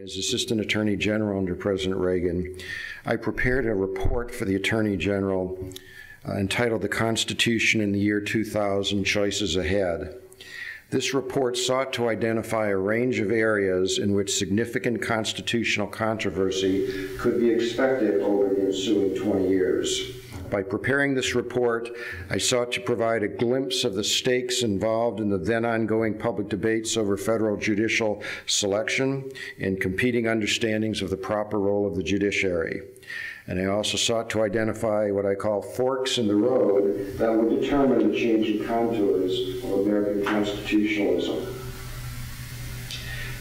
As Assistant Attorney General under President Reagan, I prepared a report for the Attorney General entitled "The Constitution in the Year 2000, Choices Ahead." This report sought to identify a range of areas in which significant constitutional controversy could be expected over the ensuing 20 years. By preparing this report, I sought to provide a glimpse of the stakes involved in the then ongoing public debates over federal judicial selection and competing understandings of the proper role of the judiciary. And I also sought to identify what I call forks in the road that would determine the changing contours of American constitutionalism.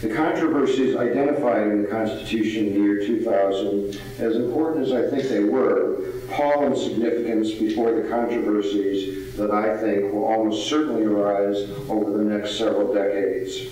The controversies identified in the Constitution in the year 2000, as important as I think they were, pall in significance before the controversies that I think will almost certainly arise over the next several decades.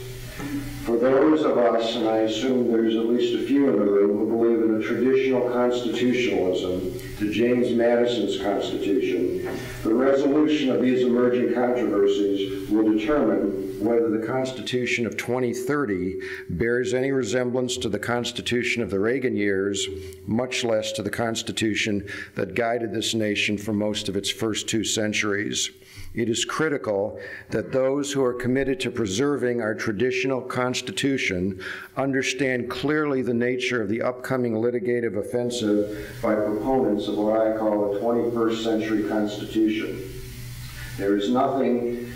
For those of us, and I assume there's at least a few in the room, who believe in a traditional constitutionalism to James Madison's Constitution, the resolution of these emerging controversies will determine whether the Constitution of 2030 bears any resemblance to the Constitution of the Reagan years, much less to the Constitution that guided this nation for most of its first 2 centuries. It is critical that those who are committed to preserving our traditional Constitution understand clearly the nature of the upcoming litigative offensive by proponents of what I call a 21st century Constitution. There is nothing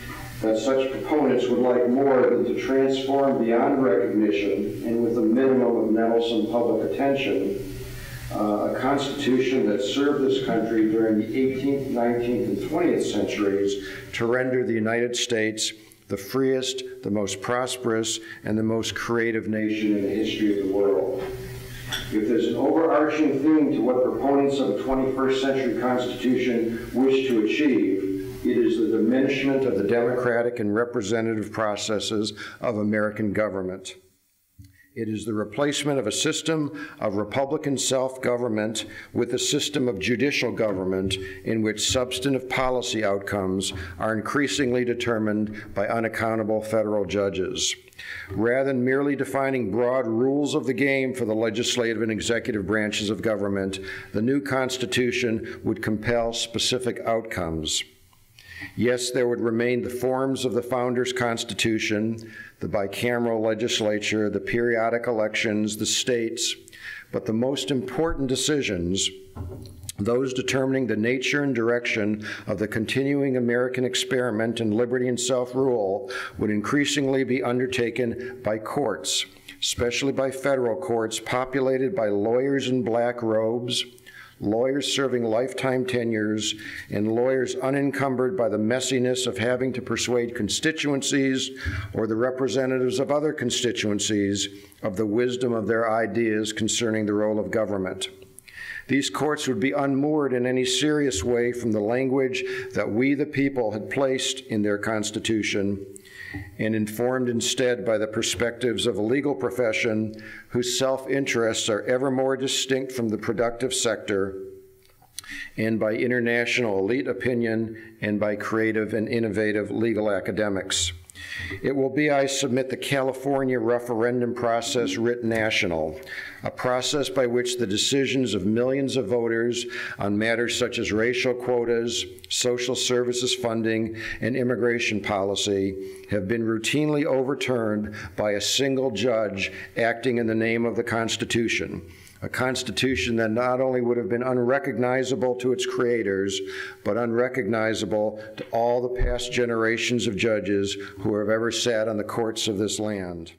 that such proponents would like more than to transform beyond recognition and with a minimum of meddlesome public attention a Constitution that served this country during the 18th, 19th, and 20th centuries to render the United States the freest, the most prosperous, and the most creative nation in the history of the world. If there's an overarching theme to what proponents of a 21st century Constitution wish to achieve, it is the diminishment of the democratic and representative processes of American government. It is the replacement of a system of Republican self-government with a system of judicial government in which substantive policy outcomes are increasingly determined by unaccountable federal judges. Rather than merely defining broad rules of the game for the legislative and executive branches of government, the new Constitution would compel specific outcomes. Yes, there would remain the forms of the Founders' Constitution, the bicameral legislature, the periodic elections, the states, but the most important decisions, those determining the nature and direction of the continuing American experiment in liberty and self-rule, would increasingly be undertaken by courts, especially by federal courts populated by lawyers in black robes, lawyers serving lifetime tenures, and lawyers unencumbered by the messiness of having to persuade constituencies or the representatives of other constituencies of the wisdom of their ideas concerning the role of government. These courts would be unmoored in any serious way from the language that we, the people, had placed in their Constitution, and informed instead by the perspectives of a legal profession whose self-interests are ever more distinct from the productive sector, and by international elite opinion, and by creative and innovative legal academics. It will be, I submit, the California referendum process writ national, a process by which the decisions of millions of voters on matters such as racial quotas, social services funding, and immigration policy have been routinely overturned by a single judge acting in the name of the Constitution. A Constitution that not only would have been unrecognizable to its creators, but unrecognizable to all the past generations of judges who have ever sat on the courts of this land.